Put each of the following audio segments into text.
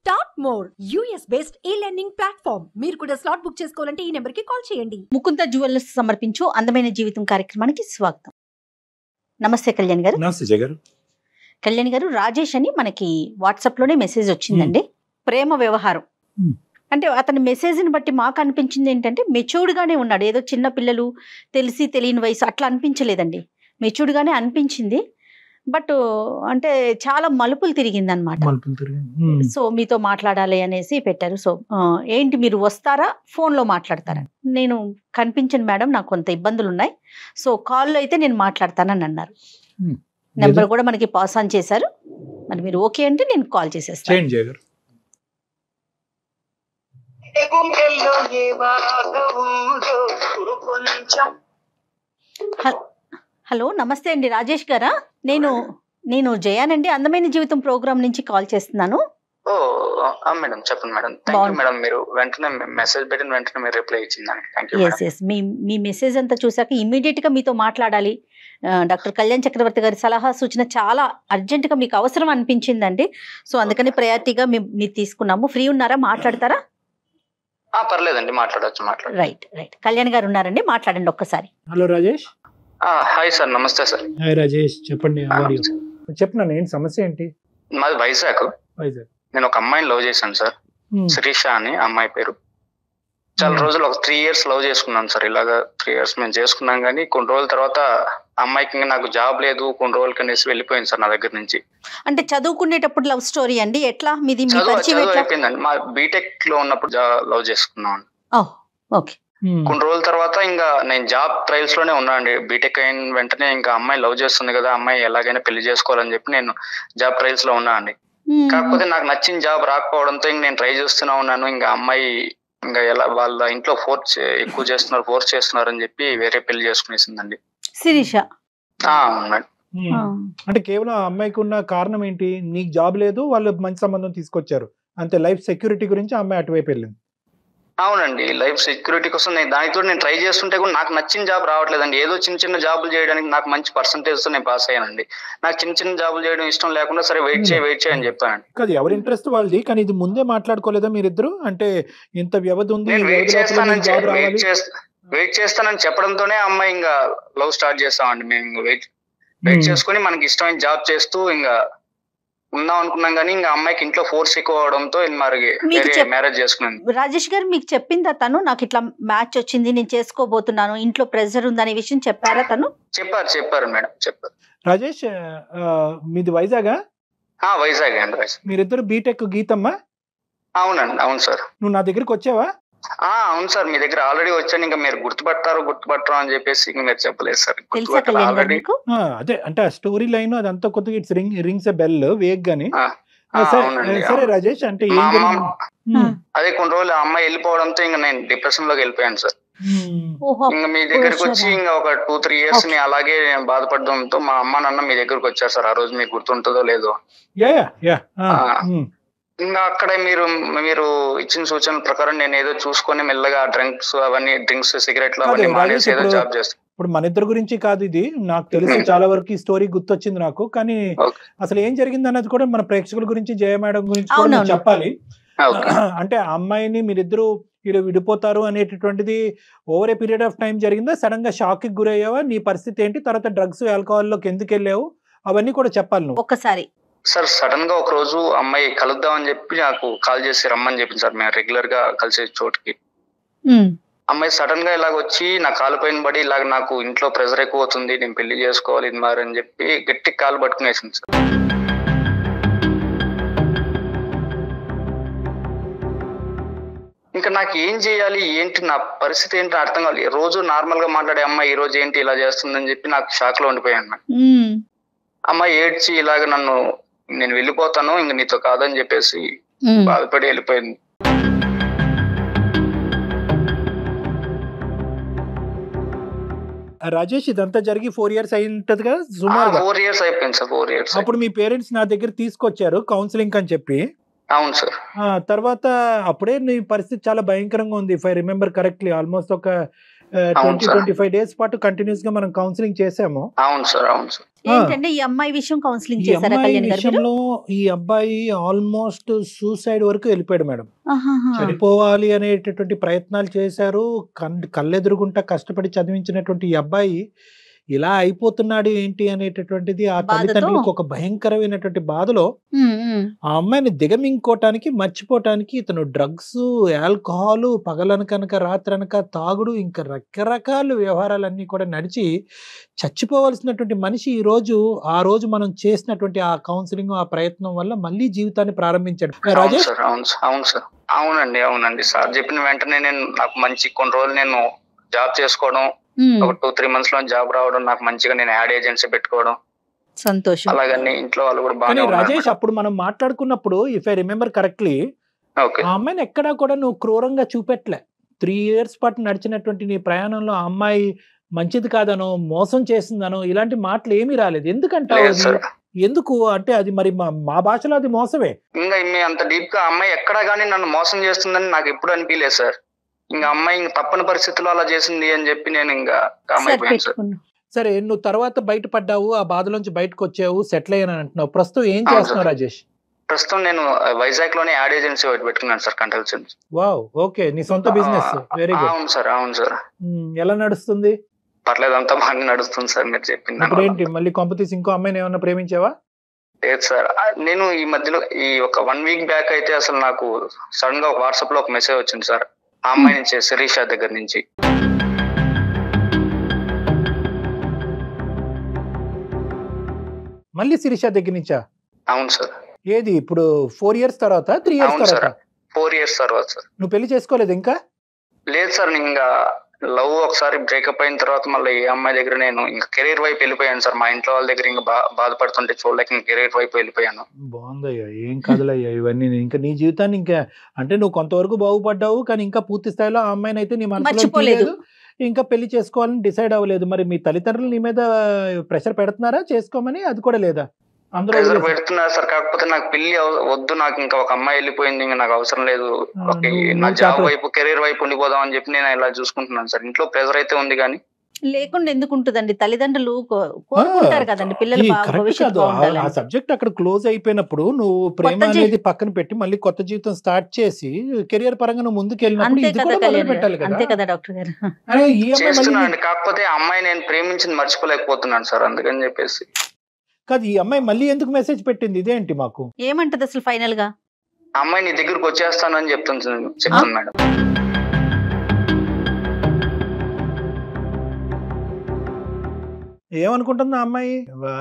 Start more US based e-learning platform. మీరు కూడా slot book చేసుకోవాలంటే ఈ నెంబర్కి కాల్ చేయండి. ముకుంద జ్యువెలర్స్ సమర్పించు అందమైన జీవితం కార్యక్రమానికి స్వాగతం. నమస్తే కళ్యాణ్ గారు. నమస్తే జయ గారు. కళ్యాణ్ గారు, రాజేష్ అని మనకి వాట్సాప్ లోనే మెసేజ్ వచ్చిందండి. ప్రేమ వ్యవహారం అంటే అతని మెసేజ్ని బట్టి మాకు అనిపించింది ఏంటంటే మెచ్యూర్డ్ గానే ఉన్నాడు. ఏదో చిన్న పిల్లలు తెలిసి తెలియని వయసు అట్లా అనిపించలేదండి, మెచ్యూర్డ్ గానే అనిపించింది. బట్ అంటే చాలా మలుపులు తిరిగింది అనమాట. సో మీతో మాట్లాడాలి అనేసి పెట్టారు. సో ఏంటి మీరు వస్తారా ఫోన్లో మాట్లాడతారా? నేను కనిపించను మేడం, నాకు కొంత ఇబ్బందులు ఉన్నాయి, సో కాల్లో అయితే నేను మాట్లాడతానని అన్నారు. నెంబర్ కూడా మనకి పాస్ ఆన్ చేశారు. మరి మీరు ఓకే అంటే నేను కాల్ చేసేస్తాను. హలో, నమస్తే అండి రాజేష్ గారా? నేను జయానండి, అందమైన జీవితం ప్రోగ్రామ్ నుంచి కాల్ చేస్తున్నాను. మేడం చెప్పండి మేడం. థాంక్యూ మేడం, మీరు వెంటనే మెసేజ్ పెట్టిన వెంటనే మీరు రిప్లై ఇచ్చిందండి. Thank you madam. మీ మెసేజ్ అంతా చూసాక ఇమ్మీడియట్ గా మీతో మాట్లాడాలి. డాక్టర్ కళ్యాణ్ చక్రవర్తి గారి సలహా సూచన చాలా అర్జెంట్ గా మీకు అవసరం అనిపించిందండి. సో అందుకని ప్రయారిటీగా మీరు తీసుకున్నాము. ఫ్రీ ఉన్నారా, మాట్లాడతారా? పర్లేదండి, మాట్లాడచ్చు. రైట్. కళ్యాణ్ గారు ఉన్నారండి, మాట్లాడండి ఒక్కసారి. హలో రాజేష్. హాయ్ సార్, నమస్తే సార్. హాయ్ రాజేష్, చెప్పండి. చెప్పినాను, ఏంటి సమస్య ఏంటి? మాది వైజాగ్. నేను ఒక అమ్మాయిని లవ్ చేశాను సార్, శిరీష అని అమ్మాయి పేరు. చాలా రోజులు ఒక 3 years లవ్ చేసుకున్నాను సార్. ఇలాగా 3 years మేము చేసుకున్నాం, కానీ కొన్ని రోజుల తర్వాత అమ్మాయికి నాకు జాబ్ లేదు, కొన్ని రోజులకి అనేసి వెళ్ళిపోయింది సార్ నా దగ్గర నుంచి. అంటే చదువుకునేటప్పుడు లవ్ స్టోరీ అండి? ఎట్లా మీది? అయిపోయిందండి. మా బీటెక్ లో ఉన్నప్పుడు లవ్ చేసుకున్నాం. కొన్ని రోజుల తర్వాత ఇంకా నేను జాబ్ ట్రయల్స్ లోనే ఉన్నా అండి. బీటెక్ అయిన వెంటనే ఇంకా అమ్మాయి లవ్ చేస్తుంది కదా, అమ్మాయి ఎలాగైనా పెళ్లి చేసుకోవాలని చెప్పి నేను జాబ్ ట్రయల్స్ లో ఉన్నా అండి. కాకపోతే నాకు నచ్చిన జాబ్ రాకపోవడంతో ఇంక నేను ట్రై చేస్తూనే ఉన్నాను. ఇంకా అమ్మాయి ఇంకా ఎలా వాళ్ళ ఇంట్లో ఫోర్స్ చేస్తున్నారు అని చెప్పి వేరే పెళ్లి చేసుకునేసిందండి శిరీష. అవునండి. అంటే కేవలం ఆ అమ్మాయికి ఉన్న కారణం ఏంటి? నీకు జాబ్ లేదు, వాళ్ళు మంచి సంబంధం తీసుకొచ్చారు అంతే. లైఫ్ సెక్యూరిటీ గురించి అమ్మాయి అటువైపు వెళ్ళింది. అవునండి, లైఫ్ సెక్యూరిటీ కోసం దానితో నేను ట్రై చేస్తుంటే కూడా నాకు నచ్చిన జాబ్ రావట్లేదండి. ఏదో చిన్న జాబులు చేయడానికి నాకు మంచి పర్సంటేజ్ తో నేను పాస్ అయ్యానండి. నాకు చిన్న జాబులు చేయడం ఇష్టం లేకుండా సరే వెయిట్ చేయి అని చెప్పానండి. కాదు, ఎవరి ఇంట్రెస్ట్ వాళ్ళది, కానీ ఇది ముందే మాట్లాడుకోలేదా మీరిద్దరు? అంటే ఇంత వ్యవధి ఉంది, వెయిట్ చేస్తానని చెప్పడంతోనే అమ్మాయి ఇంకా లవ్ స్టార్ట్ చేస్తామండి. మేము వెయిట్ చేసుకుని మనకి ఇష్టమైన జాబ్ చేస్తూ ఇంకా ఉందాం అనుకున్నాం, కానీ ఇంకా అమ్మాయికి ఇంట్లో ఫోర్స్ ఎక్కువ అవడంతో మ్యారేజ్ చేసుకున్నాను. రాజేష్ గారు మీకు చెప్పిందా తను, నాకు ఇట్లా మ్యాచ్ వచ్చింది నేను చేసుకోబోతున్నాను, ఇంట్లో ప్రెషర్ ఉందనే విషయం చెప్పారా తను? చెప్పారు మేడం, చెప్పారు. రాజేష్, మీది వైజాగా? వైజాగ్ అండి. మీరిద్దరు బీటెక్ గీతమ్మా? అవునండి. అవును సార్. నువ్వు నా దగ్గరికి వచ్చావా? అవును సార్, మీ దగ్గర ఆల్రెడీ వచ్చాను. ఇంకా మీరు గుర్తుపట్టరు అని చెప్పేసి మీరు చెప్పలేదు సార్. అదే అంటే ఆ స్టోరీ లైన్ అదంతా కొద్దిగా it's rings a bell vague గాని. సరే రాజేష్, అంటే అదే కొన్ని రోజులు అమ్మాయి వెళ్ళిపోవడంతో ఇంకా నేను డిప్రెషన్ లోకి వెళ్ళిపోయాను సార్. ఇంకా మీ దగ్గరకు వచ్చి ఇంకా ఒక 2-3 years ని అలాగే బాధపడడంతో మా అమ్మ నాన్న మీ దగ్గరకు వచ్చారు సార్. ఆ రోజు మీకు గుర్తుంటుందో లేదో. ఇంకా అక్కడ మీరు ఇచ్చిన సూచనల ప్రకారం నేను ఏదో చూసుకొని మెల్లగా డ్రింక్స్ సిగరెట్లు అవన్నీ మానేసి ఏదో జాబ్ చేస్తాను. ఇప్పుడు మన ఇద్దరు గురించి కాదు ఇది, నాకు తెలిసి చాలా వరకు ఈ స్టోరీ గుర్తొచ్చింది నాకు. కానీ అసలు ఏం జరిగింది అన్నది కూడా మన ప్రేక్షకుల గురించి, జయ మేడం గురించి కూడా చెప్పాలి. అంటే ఆ అమ్మాయిని మీరిద్దరు విడిపోతారు అనేటటువంటిది over a period of time జరిగిందా? సడన్ గా షాక్ కి గురయ్యావా? నీ పరిస్థితి ఏంటి? తర్వాత డ్రగ్స్ ఆల్కహాల్ లోకి ఎందుకు వెళ్ళావు? అవన్నీ కూడా చెప్పాలి నువ్వు ఒక్కసారి. సార్ సడన్ గా ఒక రోజు అమ్మాయి కలుద్దాం అని చెప్పి నాకు కాల్ చేసి రమ్మని చెప్పింది సార్. మేము రెగ్యులర్ గా కలిసే చోటుకి. అమ్మాయి సడన్ గా ఇలాగ వచ్చి నా కాలు పైన పడి ఇలాగ నాకు ఇంట్లో ప్రెషర్ ఎక్కువ అవుతుంది, నేను పెళ్లి చేసుకోవాలి ఇది మరి అని చెప్పి గట్టి కాలు పట్టుకునేసింది సార్. ఇంకా నాకు ఏం చేయాలి, ఏంటి నా పరిస్థితి ఏంటి అర్థం కావాలి. రోజు నార్మల్ గా మాట్లాడే అమ్మాయి ఈ రోజు ఏంటి ఇలా చేస్తుందని చెప్పి నాకు షాక్ లో ఉండిపోయాను. అమ్మాయి ఏడ్చి ఇలాగ నేను వెళ్ళిపోతాను ఇంక నీతో కాదని చెప్పేసి బాధపడి వెళ్ళిపోయింది. రాజేష్, ఇదంతా జరిగి 4 years అయింటది కదా సుమారుగా? 4 years అయిపోయింది సార్. 4 years. అప్పుడు మీ పేరెంట్స్ నా దగ్గర తీసుకొచ్చారు కౌన్సిలింగ్ అని చెప్పి. అవును సార్. తర్వాత అప్పుడే నీ పరిస్థితి చాలా భయంకరంగా ఉంది. If I remember correctly, almost ఒక 20-25 డేస్ పాటు కంటిన్యూస్ గా మనం కౌన్సిలింగ్ చేసాము. అవును సార్, అవును సార్. ఏంటంటే ఈ అమ్మాయి విషయం కౌన్సిలింగ్ ఈ చేశారా అమ్మాయి కళ్యాణ్ గారు మీరు? విషయంలో ఈ అబ్బాయి ఆల్మోస్ట్ సూసైడ్ వరకు వెళ్ళిపోయాడు మేడం. ఆహాహా. చనిపోవాలి అనేటటువంటి ప్రయత్నాలు చేశారు. కళ్ళెదురుగుంటా కష్టపడి చదివించినటువంటి ఈ అబ్బాయి ఇలా అయిపోతున్నాడు ఏంటి అనేటటువంటిది ఆ బాధతో? తల్లిదండ్రులకు ఒక భయంకరమైనటువంటి బాధలో ఉమ్, ఉమ్. ఆ అమ్మాయిని దిగమింగుకోవటానికి మర్చిపోవటానికి ఇతను డ్రగ్స్, ఆల్కహాల్, పగలనకనక రాత్రనక తాగుడు, ఇంకా రకరకాల వ్యవహారాలన్నీ కూడా నడిచి చచ్చిపోవలసినటువంటి మనిషి ఆ రోజు మనం చేసినటువంటి ఆ కౌన్సిలింగ్, ఆ ప్రయత్నం వల్ల మళ్ళీ జీవితాన్ని ప్రారంభించాడు. అవును రాజేష్, సార్, అవును సార్, అవును సార్. అవునండి సార్ చెప్పిన వెంటనే నాకు మంచి కొన్ని రోజులు నేను జాబ్ చేసుకోవడం, ఉమ్, ఒక 2-3 months లో జాబ్ రావడం, నాకు మంచిగా నేను యాడ్ ఏజెన్సీ పెట్టుకోవడం, సంతోషం. అలాగని ఇంట్లో వాళ్ళు కూడా కానీ బాగానే రాజేష్ ఉన్నారు. అప్పుడు మనం మాట్లాడుకున్నప్పుడు if I remember correctly okay. ఆ అమ్మాయిని ఎక్కడా కూడా నువ్వు క్రూరంగా చూపెట్టలే. 3 years పాటు నడిచినటువంటి నీ ప్రయాణంలో ఆ అమ్మాయి మంచిది కాదనో, మోసం చేసిందనో ఇలాంటి మాటలు ఏమీ రాలేదు. ఎందుకంటావు లేదు అది? సార్. ఎందుకు అంటే అది మరి మా భాషలో అది మోసమే. ఇంకా మీ అంత డీప్ గా అమ్మాయి ఎక్కడా గానీ నన్ను మోసం చేస్తుందని నాకు ఎప్పుడు అనిపించలేదు సార్. ఇంకా అమ్మాయి ఇంకా తప్పని పరిస్థితుల్లో అలా చేసింది అని చెప్పి నేను ఇంకా కామ్ సరే, అయిపోయాను సార్. పెట్టుకున్నా. సరే, నువ్వు తర్వాత బయటపడ్డావు, ఆ బాధలోంచి బయటకు వచ్చావు, సెటిల్ అయ్యాను అంటున్నావు. ప్రస్తుతం ఏం అవును చేస్తున్నావు సార్. రాజేష్? ప్రస్తుతం నేను వైజాగ్ లోనే యాడ్ ఏజెన్సీ ఒకటి పెట్టుకున్నాను సార్, కన్సల్టెన్సీ. వావ్, ఓకే, నీ సొంత బిజినెస్. Very good. అవును సార్, అవును సార్. ఎలా నడుస్తుంది? పర్లేదు, అంతా బాగా నడుస్తుంది సార్ మీరు చెప్పింది. ఇప్పుడు ఏంటి మళ్ళీ కొంపతీసి ఇంకో అమ్మాయిని ఏమన్నా ప్రేమించావా? లేదు సార్, నేను ఈ మధ్యలో ఈ ఒక 1 week బ్యాక్ అయితే అసలు నాకు సడన్ గా ఒక వాట్సాప్ లో ఒక మెసేజ్ వచ్చింది సార్, ఆ అమ్మాయి నుంచి, శిరీష దగ్గర నుంచి. మళ్ళీ శిరీష దగ్గర నుంచా? అవును సార్. ఏది ఇప్పుడు 4 years తర్వాత, 3 years అవును సార్, తర్వాత? 4 years తర్వాత సార్. నువ్వు పెళ్లి చేసుకోలేదు ఇంకా? లేదు సార్, నేను ఇంకా లవ్ ఒకసారి బ్రేకప్ అయిన తర్వాత మళ్ళీ ఏ అమ్మాయి దగ్గర నేను ఇంకా కెరీర్ వైపు వెళ్ళిపోయాను సార్. మా ఇంట్లో వాళ్ళ దగ్గర ఇంకా బాధపడుతుంటే చూడలేక ఇంకా కెరీర్ వైపు వెళ్ళిపోయాను. బాగుందయ్యా, ఏం కదలయ్యా ఇవన్నీ. ఇంకా నీ జీవితాన్ని ఇంకా అంటే నువ్వు కొంతవరకు బాగుపడ్డావు, కానీ ఇంకా పూర్తి స్థాయిలో ఆ అమ్మాయిని అయితే నీ మనసులో మర్చిపోలేదు. తీయలేదు, ఇంకా పెళ్లి చేసుకోవాలని డిసైడ్ అవ్వలేదు. మరి మీ తల్లిదండ్రులు నీ మీద ప్రెషర్ పెడుతున్నారా చేసుకోమని? అది కూడా లేదా? అందరూ ప్రెజర్ వదిలేసి- పెడుతున్నారు సార్, కాకపోతే నాకు పెళ్లి వద్దు, నాకు ఇంకా ఒక అమ్మాయి వెళ్ళిపోయింది, ఇంకా నాకు అవసరం లేదు, ఓకే నువ్వు నా జాబ్ కాదు. వైపు కెరీర్ వైపు ఉండిపోదాం అని చెప్పి నేను ఇలా చూసుకుంటున్నాను సార్. ఇంట్లో ప్రెజర్ అయితే ఉంది కానీ లేకుండా ఎందుకు ఉంటుందండి? తల్లిదండ్రులు కోరుకుంటారు కదండి పిల్లలు ఈ బాగా కరెక్ట్ భవిష్యత్తు కాదు. ఆ బాగుండాలని. సబ్జెక్ట్ అక్కడ క్లోజ్ అయిపోయినప్పుడు నువ్వు ప్రేమ కొత్త అనేది పక్కన పెట్టి మళ్ళీ కొత్త జీవితం స్టార్ట్ చేసి కెరియర్ పరంగా నువ్వు ముందుకు వెళ్ళినప్పుడు అంతే ఇది కదా కూడా మొదలు కళ్యాణ్ గారు, పెట్టాలి కదా. అంతే కదా డాక్టర్ గారు. అరే, ఈ అమ్మాయి మళ్ళీ చేస్తున్నాను, కాకపోతే ఆ అమ్మాయి నేను ప్రేమించింది మర్చిపోలేకపోతున్నాను సార్, అందుకని చెప్పేసి. కాదు, ఈ అమ్మాయి మళ్ళీ ఎందుకు మెసేజ్ పెట్టింది? ఇదేంటి మాకు ఏమంటది అసలు ఫైనల్ గా? ఆ అమ్మాయి నీ దగ్గరకు వచ్చేస్తానని చెప్తుంది మేడం. ఏమనుకుంటుంది ఆ అమ్మాయి?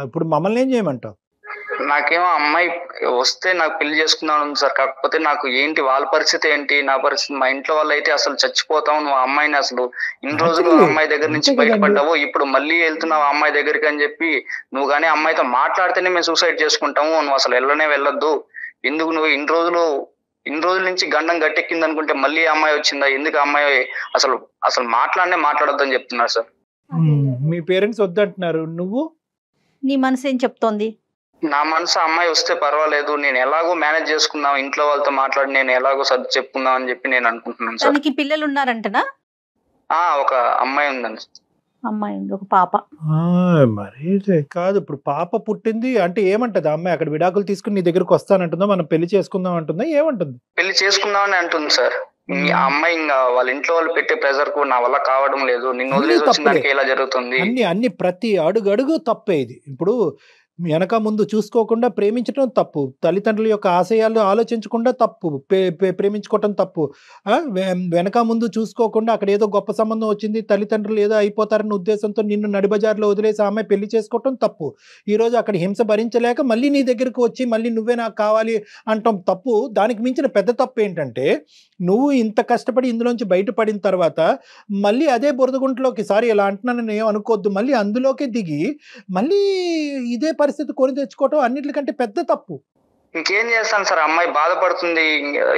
ఇప్పుడు మమ్మల్ని ఏం చేయమంటావు? నాకేమో అమ్మాయి వస్తే నాకు పెళ్లి చేసుకుందాం ఉంది సార్, కాకపోతే నాకు ఏంటి వాళ్ళ పరిస్థితి ఏంటి, నా పరిస్థితి, మా ఇంట్లో వాళ్ళు అయితే అసలు చచ్చిపోతాం, నువ్వు ఆ అమ్మాయిని అసలు ఇన్ని రోజులు ఆ అమ్మాయి దగ్గర నుంచి బయటపడ్డావు, ఇప్పుడు మళ్ళీ వెళ్తున్నావు ఆ అమ్మాయి దగ్గరికి అని చెప్పి, నువ్వు కానీ అమ్మాయితో మాట్లాడితేనే మేము సూసైడ్ చేసుకుంటాము, నువ్వు అసలు వెళ్ళొద్దు, ఎందుకు నువ్వు ఇన్ని రోజుల నుంచి గండం గట్టెక్కింది అనుకుంటే మళ్ళీ ఆ అమ్మాయి వచ్చిందా, ఎందుకు ఆ అమ్మాయి అసలు మాట్లాడొద్దు అని చెప్తున్నారు సార్. మీ పేరెంట్స్ వద్దంటున్నారు, నువ్వు నీ మనసు ఏం చెప్తోంది? నా మనసు అమ్మాయి వస్తే పర్వాలేదు, నేను ఎలాగో మేనేజ్ చేసుకుందాం, ఇంట్లో వాళ్ళతో మాట్లాడి నేను ఎలాగో సర్ది చెప్పుకుందాం అని చెప్పి నేను అనుకుంటున్నాను సార్. తనకి పిల్లలు ఉన్నారంటనా? ఒక అమ్మాయి ఉందండి. అమ్మాయి ఉంది, ఒక పాప. మరి కాదు, ఇప్పుడు పాప పుట్టింది అంటే ఏమంటది అమ్మాయి? అక్కడ విడాకులు తీసుకుని నీ దగ్గరకు వస్తానంటుందా, మనం పెళ్లి చేసుకుందాం అంటుందా, ఏమంటుంది? పెళ్లి చేసుకుందామని అంటుంది సార్. ఆ అమ్మాయి ఇంకా వాళ్ళ ఇంట్లో వాళ్ళు పెట్టే ప్రెజర్ కు నా వల్ల కావడం లేదు, నిన్ను వదిలేసి వచ్చిన దానికి ఎలా జరుగుతుంది, అన్ని ప్రతి అడుగు తప్పే. ఇది ఇప్పుడు వెనక ముందు చూసుకోకుండా ప్రేమించడం తప్పు, తల్లిదండ్రుల యొక్క ఆశయాలు ఆలోచించకుండా తప్పు, ప్రేమించుకోవటం తప్పు, వెనక ముందు చూసుకోకుండా అక్కడ ఏదో గొప్ప సంబంధం వచ్చింది, తల్లిదండ్రులు ఏదో అయిపోతారన్న ఉద్దేశంతో నిన్ను నడిబజార్లో వదిలేసి ఆమె పెళ్లి చేసుకోవటం తప్పు. ఈరోజు అక్కడ హింస భరించలేక మళ్ళీ నీ దగ్గరకు వచ్చి మళ్ళీ నువ్వే నాకు కావాలి అంటాం తప్పు. దానికి మించిన పెద్ద తప్పు ఏంటంటే నువ్వు ఇంత కష్టపడి ఇందులోంచి బయటపడిన తర్వాత మళ్ళీ అదే బురదగుంటలోకి, సారీ ఇలా అంటున్నాను ఏం అనుకోవద్దు, మళ్ళీ అందులోకి దిగి మళ్ళీ ఇదే పరిస్థితి కొని తెచ్చుకోవటం అన్నిటికంటే పెద్ద తప్పు. ఇంకేం చేస్తాను సార్, అమ్మాయి బాధపడుతుంది,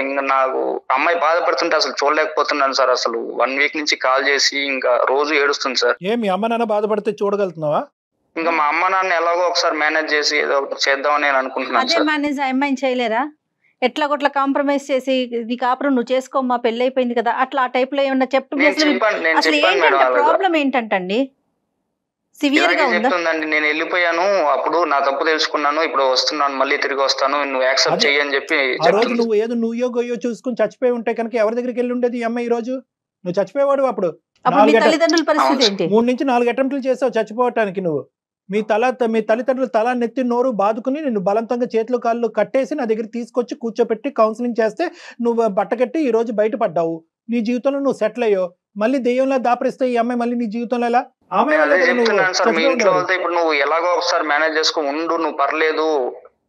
ఇంకా నాకు అమ్మాయి బాధపడుతుంటే అసలు చూడలేకపోతున్నాను సార్. అసలు 1 week నుంచి కాల్ చేసి ఇంకా రోజు ఏడుస్తుంది సార్. మీ అమ్మ నాన్న బాధపడితే చూడగలుగుతున్నావా? ఇంకా మా అమ్మ నాన్న ఎలాగో ఒకసారి మేనేజ్ చేసి ఏదో చేద్దామని నేను అనుకుంటున్నాను అదే సార్. మేనేజ్ అమ్మాయిని చేయలేరా? ఎట్లా కొట్లా కాంప్రమైజ్ చేసి నీ కాపురం నువ్వు చేసుకోమ్మా పెళ్లి అయిపోయింది కదా అట్లా ఆ టైప్ లో ఏమన్నా చెప్పి అసలు ఏంటంటే ప్రాబ్లం ఏంటంటండి సివియర్ గా చెప్తుందండి. నేను వెళ్ళిపోయాను, అప్పుడు నా తప్పు తెలుసుకున్నాను, ఇప్పుడు వస్తున్నాను, మళ్ళీ తిరిగి వస్తాను, నువ్వు యాక్సెప్ట్ చెయ్యని చెప్పి. ఆ రోజు నువ్వు ఏదో నువ్వో గొయ్యో చూసుకుని చచ్చిపోయి ఉంటే కనుక ఎవరి దగ్గరికి వెళ్ళి ఉండేది ఈ అమ్మాయి? ఈ రోజు నువ్వు చచ్చిపోయేవాడు. అప్పుడు 3 నుంచి 4 అటెంప్ట్లు చేసావు చచ్చిపోవటానికి. నువ్వు మీ తల్లిదండ్రులు తల నెత్తి నోరు బాదుకుని నిన్ను బలవంతంగా చేతులు కాళ్ళు కట్టేసి నా దగ్గర తీసుకొచ్చి కూర్చోపెట్టి కౌన్సిలింగ్ చేస్తే నువ్వు బట్టకట్టి ఈ రోజు బయటపడ్డావు. నీ జీవితంలో నువ్వు సెటిల్ అయ్యో. మళ్ళీ దెయ్యంలా దాపరిస్తే ఈ అమ్మాయి మళ్ళీ నీ జీవితంలో ఎలా? ఇప్పుడు నువ్వు ఎలాగో ఒకసారి మేనేజ్ చేసుకో ఉండు, నువ్వు పర్లేదు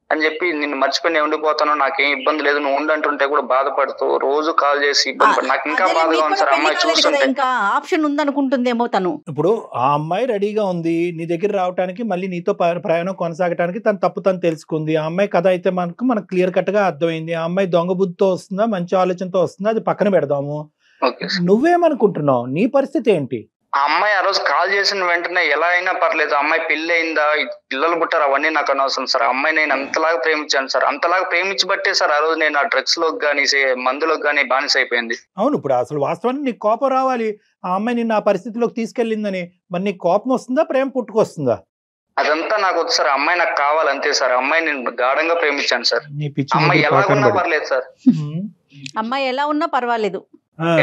అని చెప్పి నిన్ను మర్చిపోయి నేను ఉండిపోతాను, నాకేం ఇబ్బంది లేదు, నువ్వు ఉండంటుంటే కూడా బాధపడుతూ రోజు కాల్ చేసి నాకు ఇంకా బాధగా ఉంది సార్. అమ్మాయి చూస్తుంటే ఇంకా ఆప్షన్ ఉందనుకుంటుందేమో తను. ఇప్పుడు ఆ అమ్మాయి రెడీగా ఉంది నీ దగ్గర రావడానికి, మళ్ళీ నీతో ప్రయాణం కొనసాగడానికి. తన తప్పు తను తెలుసుకుంది. ఆ అమ్మాయి కథ అయితే మనకు క్లియర్ కట్ గా అర్థమైంది. ఆ అమ్మాయి దొంగ బుద్ధితో వస్తుందా మంచి ఆలోచనతో వస్తుందా అది పక్కన పెడదాము. నువ్వేమనుకుంటున్నావు? నీ పరిస్థితి ఏంటి? ఆ అమ్మాయి ఆ రోజు కాల్ చేసిన వెంటనే ఎలా అయినా పర్లేదు, అమ్మాయి పెళ్లి అయిందా, పిల్లలు పుట్టారు, అవన్నీ నాకు అనవసరం సార్. అమ్మాయి నేను అంతలాగా ప్రేమించాను సార్. అంతలాగా ప్రేమించబట్టే సార్ ఆ రోజు నేను ఆ డ్రగ్స్ లోకి కానీ మందులోకి కానీ బానిస అయిపోయింది. అవును, ఇప్పుడు అసలు వాస్తవానికి నీకు కోపం రావాలి. ఆ అమ్మాయి నిన్ను ఆ పరిస్థితిలోకి తీసుకెళ్ళిందని. మరి నీకు కోపం వస్తుందా, ప్రేమ పుట్టుకొస్తుందా? అదంతా నాకు వద్దు సార్. అమ్మాయి నాకు కావాలంతే సార్. అమ్మాయి నేను గాఢంగా ప్రేమించాను సార్. అమ్మాయి ఎలాగున్నా పర్లేదు సార్. అమ్మాయి ఎలా ఉన్నా పర్వాలేదు,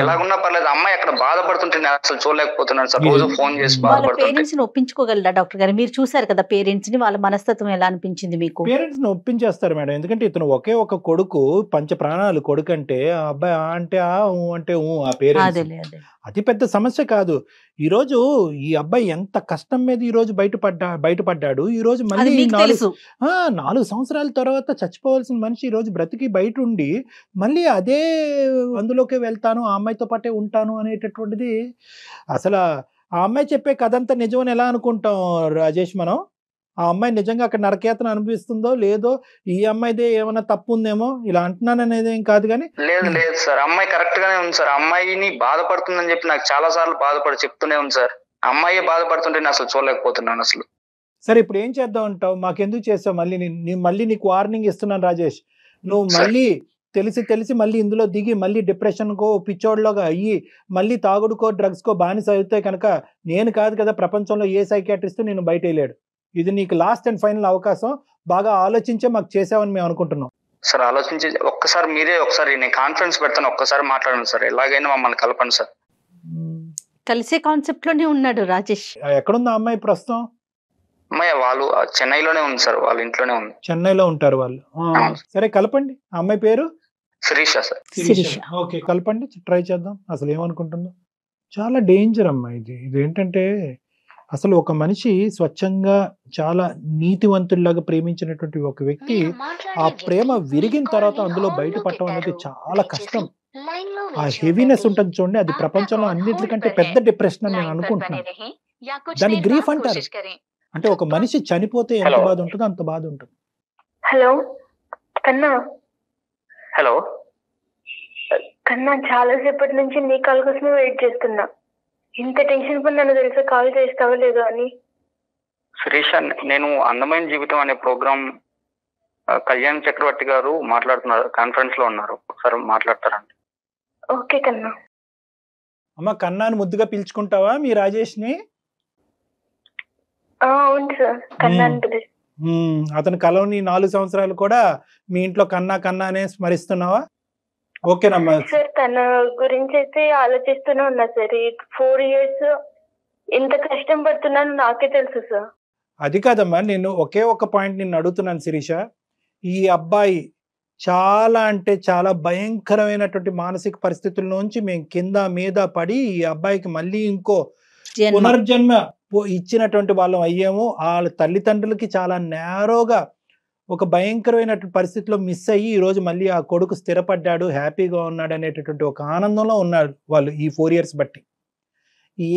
ఎలాగున్నా పర్లేదు. అమ్మాయి అక్కడ బాధపడుతుంటే నేను అసలు చూడలేకపోతున్నాను సార్. రోజు ఫోన్ చేసి బాధపడుతుంటే. పేరెంట్స్ ని ఒప్పించుకోగలరా డాక్టర్ గారు? మీరు చూసారు కదా పేరెంట్స్ ని, వాళ్ళ మనస్తత్వం ఎలా అనిపించింది మీకు? పేరెంట్స్ ని ఒప్పించేస్తారు మేడం. ఎందుకంటే ఇతను ఒకే ఒక కొడుకు, పంచ ప్రాణాలు కొడుకు అంటే ఆ అబ్బాయి అంటే ఆ పేరెంట్స్ అతి పెద్ద సమస్య కాదు. ఈ రోజు ఈ అబ్బాయి ఎంత కష్టం మీద ఈ రోజు బయటపడ్డాడు. ఈ రోజు మళ్ళీ 4 సంవత్సరాల తర్వాత చచ్చిపోవాల్సిన మనిషి ఈ రోజు బ్రతికి బయట ఉండి మళ్ళీ అదే అందులోకే వెళ్తాను, ఆ అమ్మాయితో పాటే ఉంటాను అనేటటువంటిది. అసలు ఆ అమ్మాయి చెప్పే కథ అంతా నిజమని ఎలా అనుకుంటాం రాజేష్ మనం? ఆ అమ్మాయి నిజంగా అక్కడ నరకేతన అనిపిస్తుందో లేదో, ఈ అమ్మాయిదే ఏమైనా తప్పు ఉందేమో ఇలా అంటున్నాను అనేది ఏం కాదు. కానీ లేదు సార్, అమ్మాయి కరెక్ట్ గానే ఉంది సార్. అమ్మాయిని బాధపడుతుందని చెప్పి నాకు చాలా సార్లు చెప్తూనే ఉంది సార్. అమ్మాయి బాధపడుతుంటే నేను అసలు చూడలేకపోతున్నాను అసలు. సరే ఇప్పుడు ఏం చేద్దాం అంటావు? మాకెందుకు చేస్తావు? మళ్ళీ నీకు వార్నింగ్ ఇస్తున్నాను రాజేష్. నువ్వు మళ్ళీ తెలిసి మళ్ళీ ఇందులో దిగి మళ్ళీ డిప్రెషన్కో పిచ్చోడ్లోగా అయ్యి మళ్ళీ తాగుడుకో డ్రగ్స్కో బానిస అయితే కనుక నేను కాదు కదా ప్రపంచంలో ఏ సైకియాట్రిస్ట్ నేను బయట వెళ్ళాడు. ఇది నీకు లాస్ట్ అండ్ ఫైనల్ అవకాశం. బాగా ఆలోచించే మాకు చేసావని మేము అనుకుంటున్నాం సార్. ఆలోచించి ఒక్కసారి మీరే నేను కాన్ఫరెన్స్ పెడతాను, ఒక్కసారి మాట్లాడండి సార్. ఎలాగైనా మమ్మల్ని కలపండి సార్. కలిసే కాన్సెప్ట్ లోనే ఉన్నాడు రాజేష్. ఎక్కడుంది ఆ అమ్మాయి ప్రస్తుతం? అమ్మాయి వాళ్ళు చెన్నైలోనే ఉంది సార్. వాళ్ళ ఇంట్లోనే ఉంది. చెన్నైలో ఉంటారు వాళ్ళు. సరే కలపండి. ఆ అమ్మాయి పేరు శిరీష సార్. ఓకే కలపండి, ట్రై చేద్దాం. అసలు ఏమనుకుంటుందో. చాలా డేంజర్ అమ్మా ఇది. ఇదేంటంటే అసలు ఒక మనిషి స్వచ్ఛంగా చాలా నీతివంతుల్లాగా ప్రేమించినటువంటి ఒక వ్యక్తి ఆ ప్రేమ విరిగిన తర్వాత అందులో బయటపడటం అనేది చాలా కష్టం. ఆ హెవీనెస్ ఉంటుంది చూడండి, అది ప్రపంచంలో అన్నిటికంటే పెద్ద డిప్రెషన్ అని నేను అనుకుంటున్నాను. దాన్ని గ్రీఫ్ అంటారు. అంటే ఒక మనిషి చనిపోతే ఎంత బాధ ఉంటుందో అంత బాధ ఉంటుంది. హలో కన్నా. హలో కన్నా, చాలా సేపటి నుంచి నీ కాల్ కోసమే వెయిట్ చేస్తున్నా. ఇంత టెన్షన్ పడినాను తెలుసా, కాల్ చేస్తావో లేదో అని. శిరీష, నేను అందమైన జీవితం అనే ప్రోగ్రామ్ కళ్యాణ్ చక్రవర్తి గారు మాట్లాడుతున్నారు, కాన్ఫరెన్స్ లో ఉన్నారు. ఒకసారి మాట్లాడతారండి. ఓకే కన్నా. అమ్మ కన్నాను ముద్దుగా పిలుచుకుంటావా మీ రాజేష్ ని? అవును సార్, కన్నా. అతని కలవని 4 సంవత్సరాలు కూడా మీ ఇంట్లో కన్నా అనే స్మరిస్తున్నావా? ఓకేనమ్మా సార్. తన గురించి అయితే ఆలోచిస్తూనే ఉన్నా సార్. 4 years ఎంత కష్టం పడుతున్నాను నాకే తెలుసు సార్. అది కాదమ్మా, నేను ఒకే ఒక పాయింట్ నిన్ను అడుగుతున్నాను శిరీష. ఈ అబ్బాయి చాలా అంటే చాలా భయంకరమైనటువంటి మానసిక పరిస్థితుల నుంచి మేము కింద మీద పడి ఈ అబ్బాయికి మళ్ళీ ఇంకో పునర్జన్మ ఇచ్చినటువంటి వాళ్ళం అయ్యాము. వాళ్ళ తల్లిదండ్రులకి చాలా నేరోగా ఒక భయంకరమైనటువంటి పరిస్థితిలో మిస్ అయ్యి ఈరోజు మళ్ళీ ఆ కొడుకు స్థిరపడ్డాడు, హ్యాపీగా ఉన్నాడు అనేటటువంటి ఒక ఆనందంలో ఉన్నారు వాళ్ళు ఈ 4 years బట్టి.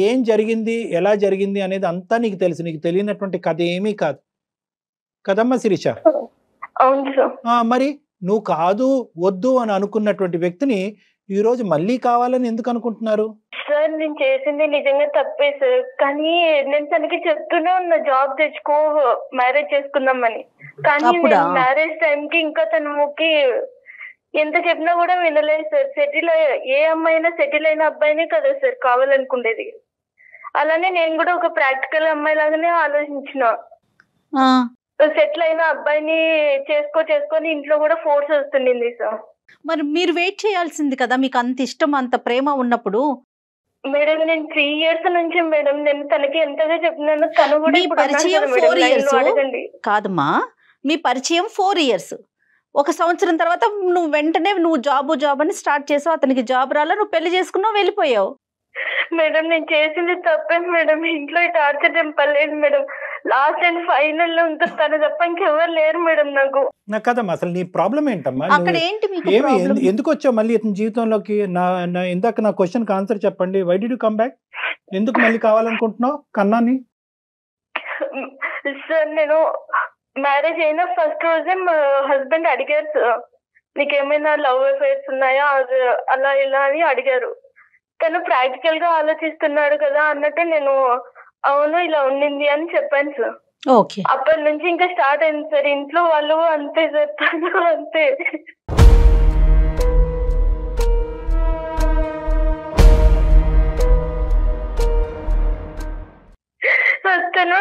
ఏం జరిగింది, ఎలా జరిగింది అనేది అంతా నీకు తెలుసు. నీకు తెలియనటువంటి కథ ఏమీ కాదు కదమ్మా శిరీష? మరి నువ్వు కాదు వద్దు అని అనుకున్నటువంటి వ్యక్తిని ఈ రోజు మళ్ళీ కావాలని ఎందుకు అనుకుంటున్నారు? సార్ నేను చేసింది నిజంగా తప్పే సార్. కానీ నేను తనకి చెప్తూనే ఉన్నా జాబ్ తెచ్చుకో, మ్యారేజ్ చేసుకుందామని. కానీ మ్యారేజ్ టైంకి ఇంకా తనకి ఎంత చెప్పినా కూడా వినలేదు సార్. ఏ అమ్మాయి అయినా సెటిల్ అయిన అబ్బాయినే కదా సార్ కావాలనుకునేది. అలానే నేను కూడా ఒక ప్రాక్టికల్ అమ్మాయి లాగానే ఆలోచించిన. సెటిల్ అయిన అబ్బాయిని చేసుకొని ఇంట్లో కూడా ఫోర్స్ వస్తుండింది సార్. మరి మీరు వెయిట్ చేయాల్సింది కదా, మీకు అంత ఇష్టం అంత ప్రేమ ఉన్నప్పుడు. మేడం నేను 3 years నుంచి మేడం నేను తనకి ఎంతగా చెప్పినాను. తను కూడా మీ పరిచయం 4 years కాదమ్మా, మీ పరిచయం 4 years. 1 సంవత్సరం తర్వాత నువ్వు వెంటనే జాబ్ అని స్టార్ట్ చేసావు, అతనికి జాబ్ రాలా, నువ్వు పెళ్లి చేసుకున్నావు, వెళ్ళిపోయావు. మేడం నేను చేసింది తప్పే మేడం. ఇంట్లో టార్చర్ చెప్పలేదు మేడం. లాస్ట్ అండ్ ఫైనల్ లో ఇంకా తను తప్ప ఇంకెవరు లేరు మేడం నాకు. కదమ్మా, అసలు నీ ప్రాబ్లం ఏంటమ్మా? అక్కడ ఏంటి మీకు ఏమి ఎందుకు వచ్చావు మళ్ళీ ఇతని జీవితంలోకి? ఇందాక నా క్వశ్చన్ కి ఆన్సర్ చెప్పండి. Why did you come back? ఎందుకు మళ్ళీ కావాలనుకుంటున్నావు కన్నాని? సార్ నేను మ్యారేజ్ అయిన ఫస్ట్ రోజే మా హస్బెండ్ అడిగారు సార్, నీకేమైనా లవ్ అఫైర్స్ ఉన్నాయా అలా ఇలా అని అడిగారు. తను ప్రాక్టికల్ గా ఆలోచిస్తున్నాడు కదా అన్నట్టు నేను అవును ఇలా ఉండింది అని చెప్పాను సార్. అప్పటి నుంచి ఇంకా స్టార్ట్ అయింది సార్. ఇంట్లో వాళ్ళు అంతే సార్, తను అంతే. తను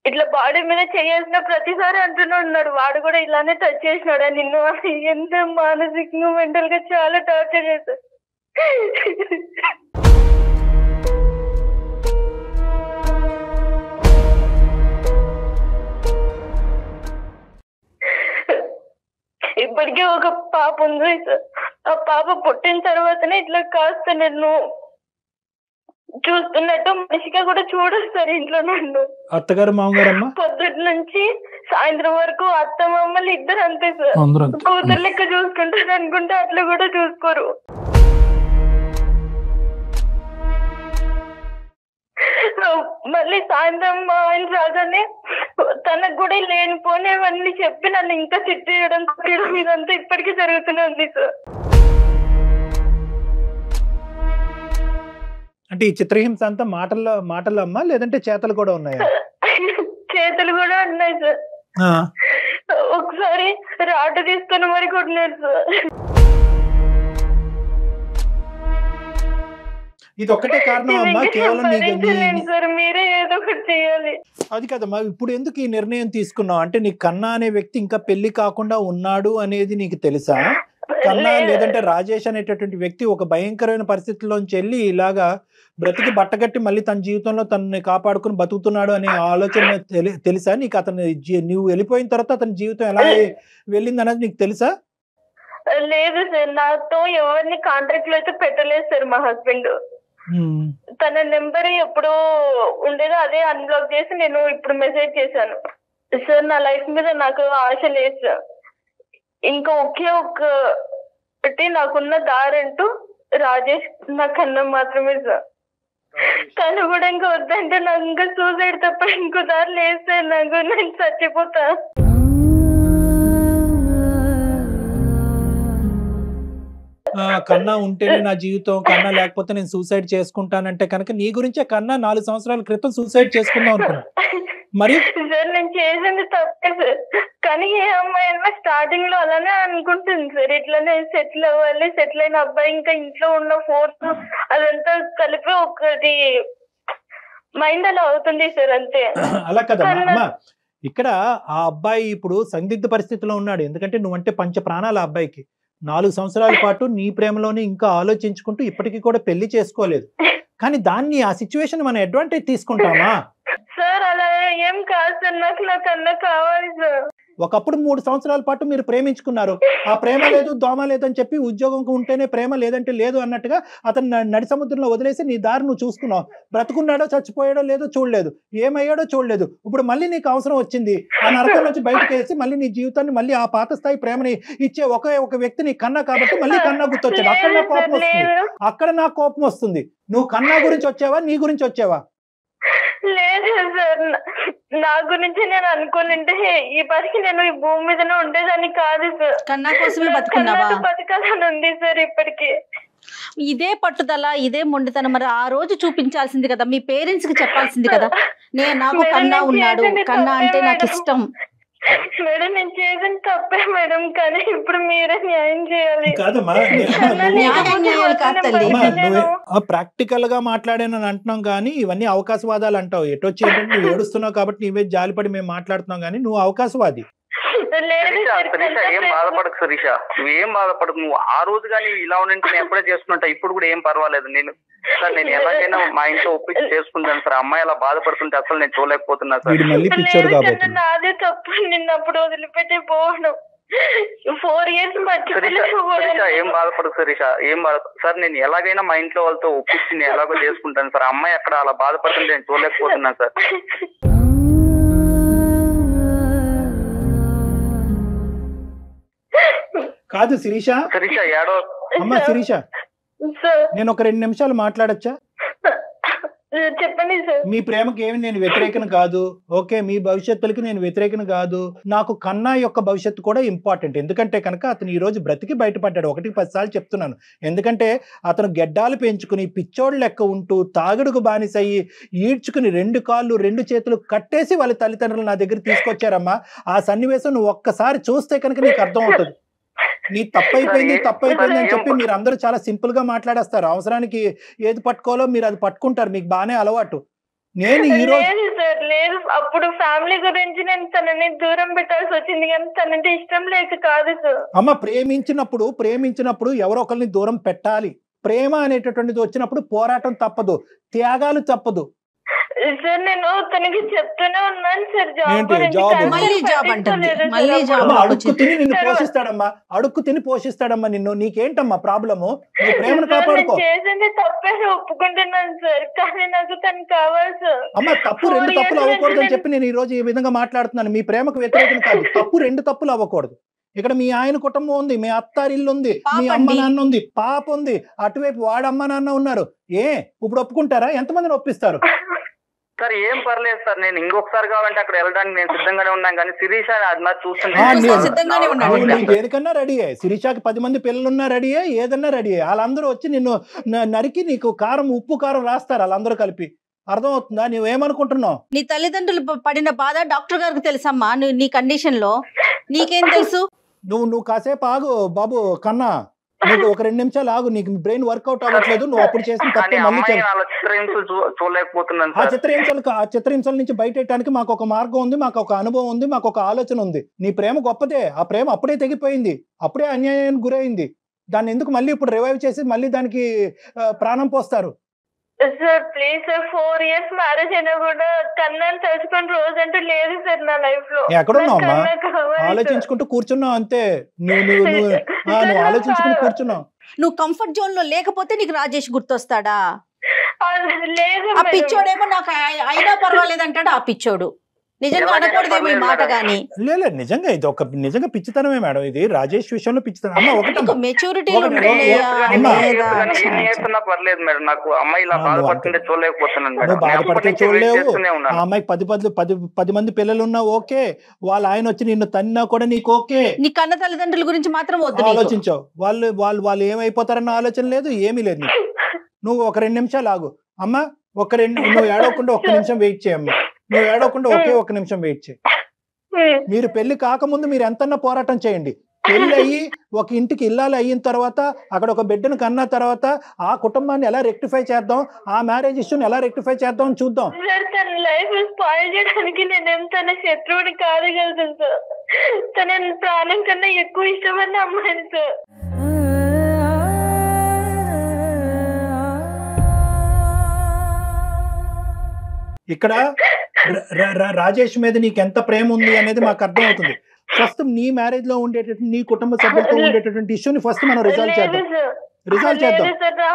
ఇట్లా బాడీ మీద చేయాల్సిన ప్రతిసారి అంటూనే ఉన్నాడు. వాడు కూడా ఇలానే టచ్ చేసినాడు నిన్ను. ఎంత మానసికంగా మెంటల్ గా చాలా టార్చర్ చేశాడు. ఇప్పటికే ఒక పాప ఉంది సార్. ఆ పాప పుట్టిన తర్వాతనే ఇట్లా కాస్త నేను చూస్తున్నట్టు మనిషిగా కూడా చూడదు సార్ ఇంట్లో నన్ను. అత్తగారు మామగారు పొద్దుటి నుంచి సాయంత్రం వరకు అత్త మామలు ఇద్దరు అంతే సార్. కూతురు లెక్క చూసుకుంటారు అనుకుంటే అట్లా కూడా చూసుకోరు. మళ్ళీ సాయంత్రం మా ఆయన రాగానే తనకు కూడా లేనిపోనేవన్నీ చెప్పి నన్ను ఇంకా తిట్టేయడం ఇదంతా ఇప్పటికీ జరుగుతూనే ఉంది సార్. అంటే ఈ చిత్రహింస అంతా మాటల్లో అమ్మా, లేదంటే చేతలు కూడా ఉన్నాయా? చేతలు కూడా ఉన్నాయి సార్. ఒకసారి రాటు తీసుకుని మరి కొట్టినారు సార్. ఇది ఒక్కటే కారణం అమ్మా? కేవలం మీరే ఏదో ఒకటి చేయాలి. అది కదమ్మా, ఇప్పుడు ఎందుకు ఈ నిర్ణయం తీసుకున్నావు? అంటే నీ కన్నా అనే వ్యక్తి ఇంకా పెళ్లి కాకుండా ఉన్నాడు అనేది నీకు తెలుసా? కన్నా లేదంటే రాజేష్ అనేటటువంటి వ్యక్తి ఒక భయంకరమైన పరిస్థితుల్లోంచి వెళ్ళి ఇలాగా బ్రతికి బట్టగట్టి మళ్ళీ తన జీవితంలో తనని కాపాడుకుని బతుకుతున్నాడు అనే ఆలోచన తెలుసా నీకు? నువ్వు వెళ్ళిపోయిన తర్వాత అతని జీవితం ఎలా వెళ్ళింది అనేది నీకు తెలుసా? లేదు సార్, నాతో ఎవరిని కాంట్రాక్ట్ లో అయితే పెట్టలేదు సార్. మా హస్బెండ్ తన నెంబర్ ఎప్పుడో ఉండేదో అదే అన్బ్లాక్ చేసి నేను ఇప్పుడు మెసేజ్ చేశాను సార్. నా లైఫ్ మీద నాకు ఆశ లేదు సార్. ఇంకా ఒకే ఒకటి నాకున్న దారంటూ రాజేష్ నా కన్నా మాత్రమే సార్. తను కూడా ఇంకా వద్దంటే నాకు ఇంకా సూసైడ్ తప్ప ఇంకో దారి లేదు సార్. నాకు నేను చచ్చిపోతా. కన్నా ఉంటేనే నా జీవితం, కన్నా లేకపోతే నేను సూసైడ్ చేసుకుంటానంటే కనుక నీ గురించే కన్నా 4 సంవత్సరాల క్రితం సూసైడ్ చేసుకుందాం అనుకున్నా. మరి సార్ నేను చేసింది తప్పే సార్. కానీ ఏ అమ్మాయి అయినా స్టార్టింగ్ లో అలానే అనుకుంటుంది సార్, ఇట్లానే సెటిల్ అవ్వాలి, సెటిల్ అయిన అబ్బాయి ఇంకా ఇంట్లో ఉన్న ఫోర్స్ అదంతా కలిపి ఒకటి మైండ్ అలా అవుతుంది సార్, అంతే. అలా కదా అమ్మా, ఇక్కడ ఆ అబ్బాయి ఇప్పుడు సందిగ్ధ పరిస్థితిలో ఉన్నాడు. ఎందుకంటే నువ్వంటే పంచ ప్రాణాలు ఆ అబ్బాయికి. 4 సంవత్సరాల పాటు నీ ప్రేమలోనే ఇంకా ఆలోచించుకుంటూ ఇప్పటికీ కూడా పెళ్లి చేసుకోలేదు. కానీ దాన్ని ఆ సిచ్యువేషన్ మనం అడ్వాంటేజ్ తీసుకుంటామా? సార్ అలా ఏం కాదు సార్, నాకు నా కన్నా కావాలి సార్. ఒకప్పుడు 3 సంవత్సరాల పాటు మీరు ప్రేమించుకున్నారు. ఆ ప్రేమ లేదు దోమ లేదని చెప్పి ఉద్యోగం ఉంటేనే ప్రేమ లేదంటే లేదు అన్నట్టుగా అతను నడి సముద్రంలో వదిలేసి నీ దారి నువ్వు చూసుకున్నావు. బ్రతుకున్నాడో చచ్చిపోయాడో లేదో చూడలేదు, ఏమయ్యాడో చూడలేదు. ఇప్పుడు మళ్ళీ నీకు అవసరం వచ్చింది, ఆ నరకం నుంచి బయటకు వేసి మళ్ళీ నీ జీవితాన్ని మళ్ళీ ఆ పాత స్థాయి ప్రేమని ఇచ్చే ఒక వ్యక్తి నీ కన్నా కాబట్టి మళ్ళీ కన్నా గుర్తొచ్చాడు. అక్కడ నా కోపం వస్తుంది. నువ్వు కన్నా గురించి వచ్చావా, నీ గురించి వచ్చావా? లేదు సార్, నా గురించి నేను అనుకోనంటే ఈ పాటికి నేను ఈ భూమి మీదనే ఉండేదాన్ని కాదు సార్. కన్నా కోసమే బతకాలని ఉంది సార్ ఇప్పటికి. ఇదే పట్టుదల, ఇదే మొండితనం మరి ఆ రోజు చూపించాల్సింది కదా, మీ పేరెంట్స్ కి చెప్పాల్సింది కదా. నాకు కన్నా ఉన్నాడు, కన్నా అంటే నాకు ఇష్టం. మేడం నేను చేసిన తప్పే మేడం, కానీ ఇప్పుడు మీరే న్యాయం చేయాలి. ప్రాక్టికల్ గా మాట్లాడానని అంటున్నాం కానీ ఇవన్నీ అవకాశవాదాలు అంటావు. ఎటొచ్చి ఏంటంటే నువ్వు ఏడుస్తున్నావు కాబట్టి నీవే జాలిపడి మేము మాట్లాడుతున్నాం కానీ నువ్వు అవకాశవాది. శిరీష ఏం బాధపడకు శిరీష, నువ్వేం బాధపడకు. నువ్వు ఆ రోజు కానీ ఇలా ఉంటే నేను ఎప్పుడే చేసుకుంటా, ఇప్పుడు కూడా ఏం పర్వాలేదు. నేను సార్ నేను ఎలాగైనా మా ఇంట్లో ఒప్పించి చేసుకుంటాను సార్. అమ్మాయి అలా బాధపడుతుంటే అసలు నేను చూడలేకపోతున్నా సార్. నాదే తప్పు, నిన్నప్పుడు వదిలిపెట్టి పోవడం 4 years ఏం బాధపడదు శిరీష, ఏం బాధ సార్. నేను ఎలాగైనా మా ఇంట్లో వాళ్ళతో ఒప్పించి నేను ఎలాగో చేసుకుంటాను సార్. అమ్మాయి అక్కడ అలా బాధపడుతుంటే నేను చూడలేకపోతున్నాను సార్. కాదు శిరీష, ఏడో అమ్మా శిరీష, నేను ఒక 2 నిమిషాలు మాట్లాడచ్చా? చెప్పండి సార్. మీ ప్రేమకి ఏమి నేను వ్యతిరేకను కాదు, ఓకే, మీ భవిష్యత్తులకి నేను వ్యతిరేకను కాదు. నాకు కన్నా యొక్క భవిష్యత్తు కూడా ఇంపార్టెంట్. ఎందుకంటే కనుక అతను ఈ రోజు బ్రతికి బయటపడ్డాడు. 1-10 సార్లు చెప్తున్నాను. ఎందుకంటే అతను గెడ్డాలు పెంచుకుని పిచ్చోడు లెక్క ఉంటూ తాగుడుకు బానిసయ్యి ఈడ్చుకుని 2 కాళ్ళు 2 చేతులు కట్టేసి వాళ్ళ తల్లిదండ్రులు నా దగ్గర తీసుకొచ్చారమ్మా. ఆ సన్నివేశం నువ్వు ఒక్కసారి చూస్తే కనుక నీకు అర్థం అవుతుంది. నీ తప్పైపోయింది అని చెప్పి మీరు అందరూ చాలా సింపుల్ గా మాట్లాడేస్తారు. అవసరానికి ఏది పట్టుకోవాలో మీరు అది పట్టుకుంటారు. మీకు బాగానే అలవాటు. నేను ఈ రోజు లేదు, అప్పుడు ఫ్యామిలీ గురించి నేను తనని దూరం పెట్టాల్సి వచ్చింది, కానీ తనంటే ఇష్టం లేక కాదు సార్. అమ్మ, ప్రేమించినప్పుడు ఎవరో ఒకరిని దూరం పెట్టాలి. ప్రేమ అనేటటువంటిది వచ్చినప్పుడు పోరాటం తప్పదు, త్యాగాలు తప్పదు. సార్ నేను తనకి చెప్తూనే ఉన్నాను సార్, అడుక్కు తిని పోషిస్తాడమ్మా నిన్ను. నీకేంటమ్మా ప్రాబ్లము? నువ్వు ప్రేమను కాపాడుకో. చేసింది తప్పే ఒప్పుకుంటున్నాను సార్, కానీ నాకు తను కావాలి సార్. అమ్మ, తప్పు 2 తప్పులు అవ్వకూడదు అని చెప్పి నేను ఈ రోజు ఈ విధంగా మాట్లాడుతున్నాను. మీ ప్రేమకు వ్యతిరేకం కాదు, తప్పు 2 తప్పులు అవ్వకూడదు. ఇక్కడ మీ ఆయన కుటుంబం ఉంది, మీ అత్తారిల్లు ఉంది, మీ అమ్మ నాన్న ఉంది, పాప ఉంది, అటువైపు వాడమ్మ నాన్న ఉన్నారు. ఇప్పుడు ఒప్పుకుంటారా? ఎంతమందిని ఒప్పిస్తారు? సార్ ఏం పర్లేదు సార్, నేను ఇంకొకసారి కావాలంటే అక్కడ వెళ్ళడానికి నేను సిద్ధంగానే ఉన్నాను. కానీ శిరీష చూస్తుంటే దేనికన్నా రెడీ అయ్యి, శిరీషకి 10 మంది పిల్లలున్నా రెడీ అయ్యి, ఏదన్నా రెడీ అయ్యి. వాళ్ళందరూ వచ్చి నిన్ను నరికి నీకు ఉప్పు కారం రాస్తారు వాళ్ళందరూ కలిపి. అర్థమవుతుందా? నువ్వేమనుకుంటున్నావు? నీ తల్లిదండ్రులు పడిన బాధ డాక్టర్ గారికి తెలుసమ్మా. నీ కండిషన్ లో నీకేం తెలుసు? నువ్వు కాసేపు ఆగు బాబు కన్నా, నువ్వు ఒక 2 నిమిషాలు ఆగు. నీకు బ్రెయిన్ వర్కౌట్ అవ్వట్లేదు. నువ్వు అప్పుడు చేసిన తప్పే మళ్ళీ ఆ చిత్రహింసల నుంచి బయటెట్టడానికి మాకు ఒక మార్గం ఉంది, మాకు ఒక అనుభవం ఉంది, మాకు ఒక ఆలోచన ఉంది. నీ ప్రేమ గొప్పదే. ఆ ప్రేమ అప్పుడే తెగిపోయింది, అప్పుడే అన్యాయానికి గురైంది. దాన్ని ఎందుకు మళ్ళీ ఇప్పుడు రివైవ్ చేసి మళ్ళీ దానికి ప్రాణం పోస్తారు? Sir please sir, 4 years marriage అయినా కూడా కన్నాను తెలుసుకుని రోజు అంటే లేదు సార్ నా లైఫ్ లో. ఎక్కడున్నావమ్మా? ఆలోచించుకుంటూ కూర్చున్నావు అంతే. నువ్వు ఆలోచించుకుంటూ కూర్చున్నావు. నువ్వు కంఫర్ట్ జోన్ లో లేకపోతే నీకు రాజేష్ గుర్తొస్తాడా? లేదు, ఆ పిచ్చోడేమో నాకు అయినా పర్వాలేదు అంటాడు. ఆ పిచ్చోడు నిజంగా అనకూడదేమో ఈ మాట. గానీ లేదు, నిజంగా ఇది ఒక నిజంగా పిచ్చితనమే మేడం. ఇది రాజేష్ విషయంలో పిచ్చితనం. అమ్మ ఒకటి మెచ్యూరిటీ పర్లేదు మేడం, నాకు అమ్మాయి ఇలా బాధపడుతుంటే చూడలేకపోతున్నాను. నువ్వు బాధపడితే చూడలేవు. ఆ అమ్మాయికి 10 మంది పిల్లలు ఉన్నా ఓకే, వాళ్ళ ఆయన వచ్చి నిన్ను తన్నా కూడా నీకు ఓకే. నీ కన్న తల్లిదండ్రుల గురించి మాత్రం ఆలోచించావు. వాళ్ళు ఏమైపోతారన్న ఆలోచన లేదు, ఏమీ లేదు. నువ్వు ఒక 2 నిమిషాలు ఆగు అమ్మా. నువ్వు ఏడవకుండా 1 నిమిషం వెయిట్ చేయమ్మా. నువ్వు ఏడవకుండా 1 నిమిషం వెయిట్ చేయి. మీరు పెళ్లి కాకముందు మీరు ఎంతన్నా పోరాటం చేయండి. పెళ్లి అయ్యి ఒక ఇంటికి ఇల్లాలు అయిన తర్వాత, అక్కడ ఒక బిడ్డను కన్నా తర్వాత ఆ కుటుంబాన్ని ఎలా రెక్టిఫై చేద్దాం, ఆ మ్యారేజ్ ఇష్యూని ఎలా రెక్టిఫై చేద్దాం అని చూద్దాం. తన లైఫ్ స్పాయిల్ చేయడానికి నేనేం తన శత్రువుని కాదు కదా సార్. తన ప్రాణం కన్నా ఎక్కువ ఇష్టమైన అమ్మాయిని సార్. ఇక్కడ రాజేష్ మీద నీకు ఎంత ప్రేమ ఉంది అనేది మాకు అర్థం అవుతుంది. ఫస్ట్ నీ మ్యారేజ్ లో ఉండేటటువంటి, నీ కుటుంబ సభ్యులతో ఉండేటటువంటి ఇష్యూని ఫస్ట్ మనం రిజాల్వ్ చేద్దాం.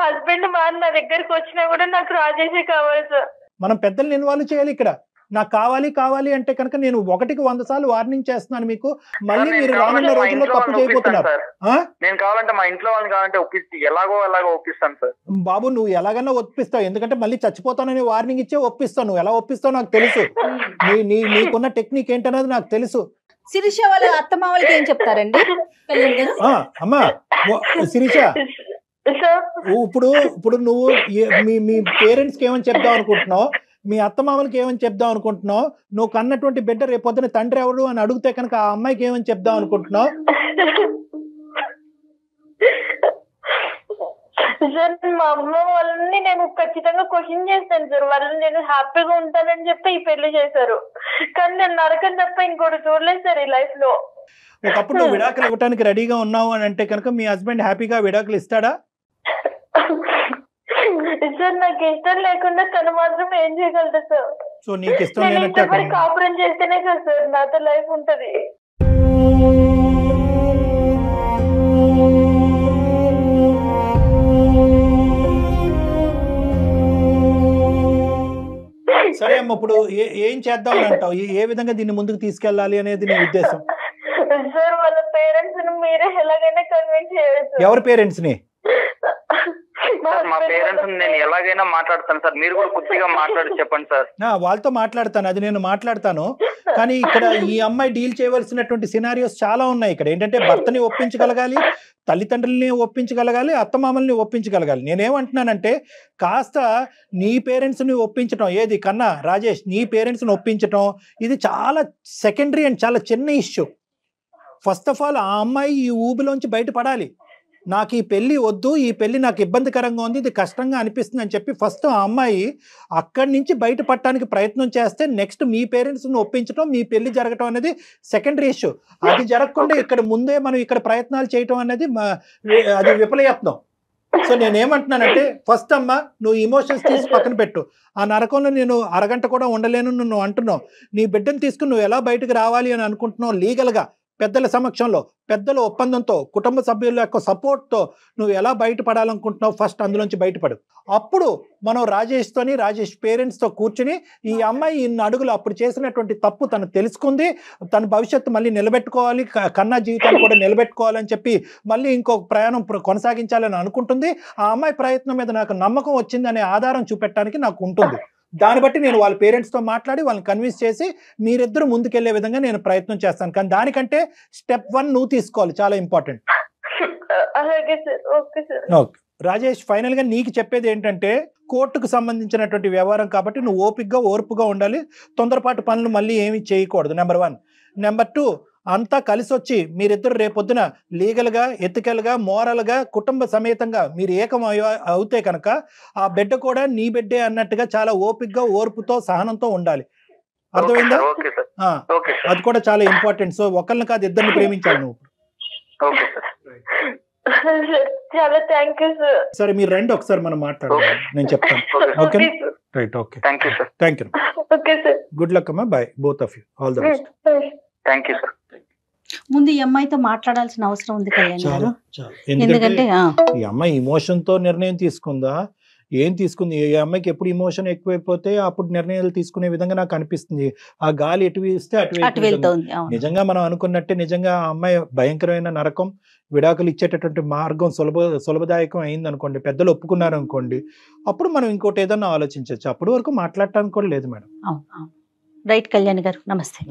హస్బెండ్ నా దగ్గరికి వచ్చినా కూడా నాకు రాజేషే కావాలి సార్. మనం పెద్దల్ని ఇన్వాల్వ్ చేయాలి ఇక్కడ. నాకు కావాలి అంటే కనుక నేను 1కి 100 సార్లు వార్నింగ్ చేస్తున్నాను మీకు. మళ్ళీ మీరు రానున్న రోజుల్లో తప్పు చేయబోతున్నారు. నేను కావాలంటే మా ఇంట్లో వాళ్ళని కావాలంటే ఒప్పిస్తే ఎలాగో ఒప్పిస్తాను సార్. బాబు నువ్వు ఎలాగైనా ఒప్పిస్తావు, ఎందుకంటే మళ్ళీ చచ్చిపోతానని వార్నింగ్ ఇచ్చే ఒప్పిస్తావు. నువ్వు ఎలా ఒప్పిస్తావు నాకు తెలుసు. నీకున్న టెక్నిక్ ఏంటనేది నాకు తెలుసు. శిరీష వాళ్ళ అత్తమావలకి ఏం చెప్తారండి? అమ్మా శిరీష, ఇప్పుడు నువ్వు మీ పేరెంట్స్ కి ఏమని చెప్దాం అనుకుంటున్నావు? మీ అత్తమామలకి ఏమని చెప్దాం అనుకుంటున్నావు? నువ్వు కన్నటువంటి బిడ్డ రేపొద్దున తండ్రి ఎవరు అని అడిగితే కనుక ఆ అమ్మాయికి ఏమని చెప్దాం అనుకుంటున్నావు? సార్ మా అమ్మ వాళ్ళని నేను ఖచ్చితంగా క్వశ్చన్ చేస్తాను సార్. వాళ్ళని నేను హ్యాపీగా ఉంటానని చెప్పి ఈ పెళ్లి చేశారు, కానీ నేను నరకం తప్ప ఇంకోటి చూడలేదు సార్ ఈ లైఫ్ లో. ఒకప్పుడు నువ్వు విడాకులు ఇవ్వడానికి రెడీగా ఉన్నావు అని అంటే కనుక మీ హస్బెండ్ హ్యాపీగా విడాకులు ఇస్తాడా? సార్ నాకు ఇష్టం లేకుండా తను మాత్రం ఏం చేయగలదు సార్. సో నీకు ఇష్టం నేను లేనట్టు ఇష్టపడి కాపురం చేస్తేనే కదా సార్ నాతో లైఫ్ ఉంటది. సరే అమ్మ, ఇప్పుడు ఏం చేద్దాం అని అంటావు? ఏ విధంగా దీన్ని ముందుకు తీసుకెళ్ళాలి అనేది నీ ఉద్దేశం? సార్ వాళ్ళ పేరెంట్స్ ని మీరే ఎలాగైనా కన్విన్స్ చేయొచ్చు. ఎవరి పేరెంట్స్ ని? మా పేరెంట్స్ నేను ఎలాగైనా మాట్లాడతాను సార్, మీరు కూడా కొద్దిగా మాట్లాడి చెప్పండి సార్. వాళ్ళతో మాట్లాడతాను, అది నేను మాట్లాడతాను. కానీ ఇక్కడ ఈ అమ్మాయి డీల్ చేయవలసినటువంటి సినారియోస్ చాలా ఉన్నాయి. ఇక్కడ ఏంటంటే భర్తని ఒప్పించగలగాలి, తల్లిదండ్రులని ఒప్పించగలగాలి, అత్తమామల్ని ఒప్పించగలగాలి. నేనేమంటున్నానంటే కాస్త నీ పేరెంట్స్ని ఒప్పించడం, ఏది కన్నా రాజేష్, నీ పేరెంట్స్ని ఒప్పించడం ఇది చాలా సెకండరీ అండ్ చాలా చిన్న ఇష్యూ. ఫస్ట్ ఆఫ్ ఆల్ ఆ అమ్మాయి ఈ ఊబిలోంచి బయటపడాలి. నాకు ఈ పెళ్లి వద్దు, ఈ పెళ్లి నాకు ఇబ్బందికరంగా ఉంది, ఇది కష్టంగా అనిపిస్తుంది అని చెప్పి ఫస్ట్ ఆ అమ్మాయి అక్కడి నుంచి బయటపడటానికి ప్రయత్నం చేస్తే నెక్స్ట్ మీ పేరెంట్స్ని ఒప్పించడం, మీ పెళ్లి జరగటం అనేది సెకండరీ ఇష్యూ. అది జరగకుండా ఇక్కడ ముందే మనం ఇక్కడ ప్రయత్నాలు చేయటం అనేది అది విఫలయత్నం. సో నేనేమంటున్నానంటే ఫస్ట్ అమ్మ నువ్వు ఇమోషన్స్ తీసి పక్కన పెట్టు. ఆ నరకంలో నేను అరగంట కూడా ఉండలేను నువ్వు అంటున్నావు. నీ బిడ్డను తీసుకుని నువ్వు ఎలా బయటకు రావాలి అని అనుకుంటున్నావు లీగల్గా, పెద్దల సమక్షంలో, పెద్దల ఒప్పందంతో, కుటుంబ సభ్యుల యొక్క సపోర్ట్తో నువ్వు ఎలా బయటపడాలనుకుంటున్నావు ఫస్ట్ అందులోంచి బయటపడు. అప్పుడు మనం రాజేష్తోని, రాజేష్ పేరెంట్స్తో కూర్చుని ఈ అమ్మాయి ఇన్ని అడుగులు అప్పుడు చేసినటువంటి తప్పు తను తెలుసుకుంది, తన భవిష్యత్తు మళ్ళీ నిలబెట్టుకోవాలి, కన్నా జీవితాన్ని కూడా నిలబెట్టుకోవాలని చెప్పి మళ్ళీ ఇంకొక ప్రయాణం కొనసాగించాలని అనుకుంటుంది. ఆ అమ్మాయి ప్రయత్నం మీద నాకు నమ్మకం వచ్చిందనే ఆధారం చూపెట్టడానికి నాకు ఉంటుంది. దాన్ని బట్టి నేను వాళ్ళ పేరెంట్స్తో మాట్లాడి వాళ్ళని కన్విన్స్ చేసి మీరిద్దరు ముందుకెళ్లే విధంగా నేను ప్రయత్నం చేస్తాను. కానీ దానికంటే స్టెప్ 1 నువ్వు తీసుకోవాలి, చాలా ఇంపార్టెంట్. ఓకే రాజేష్, ఫైనల్ గా నీకు చెప్పేది ఏంటంటే కోర్టుకు సంబంధించినటువంటి వ్యవహారం కాబట్టి నువ్వు ఓపికగా ఓర్పుగా ఉండాలి. తొందరపాటు పనులు మళ్ళీ ఏమి చేయకూడదు, నెంబర్ 1. నెంబర్ 2, అంతా కలిసి వచ్చి మీరిద్దరు రేపొద్దున లీగల్గా, ఎథికల్గా, మోరల్గా, కుటుంబ సమేతంగా మీరు ఏకం అవుతే కనుక ఆ బిడ్డ కూడా నీ బిడ్డే అన్నట్టుగా చాలా ఓపికగా, ఓర్పుతో, సహనంతో ఉండాలి. అర్థమైందా? అది కూడా చాలా ఇంపార్టెంట్. సో ఒకళ్ళని కాదు ఇద్దరిని ప్రేమించాలి నువ్వు. చాలా థ్యాంక్ యూ సార్. సరే మీరు రండి ఒకసారి మనం మాట్లాడదాం, నేను చెప్తాను. Okay right, okay thank you. Okay sir, good luck అమ్మా, bye both of you, all the best. Thank you sir. ముందు ఈ అమ్మాయితో మాట్లాడాల్సిన అవసరం ఉంది కళ్యాణ్ గారు. ఎందుకంటే ఈ అమ్మాయి ఇమోషన్ తో నిర్ణయం తీసుకుందా, ఏం తీసుకుంది? ఈ అమ్మాయికి ఎప్పుడు ఇమోషన్ ఎక్కువైపోతే అప్పుడు నిర్ణయాలు తీసుకునే విధంగా నాకు అనిపిస్తుంది. ఆ గాలి ఎటు వీస్తే అటు వెళ్తుంది. నిజంగా మనం అనుకున్నట్టే నిజంగా ఆ అమ్మాయి భయంకరమైన నరకం, విడాకులు ఇచ్చేటటువంటి మార్గం సులభదాయకం అయింది అనుకోండి, పెద్దలు ఒప్పుకున్నారు అనుకోండి, అప్పుడు మనం ఇంకోటి ఏదన్నా ఆలోచించవచ్చు. అప్పటి వరకు మాట్లాడటానికి కూడా లేదు మేడం. రైట్ కళ్యాణ్ గారు, నమస్తే.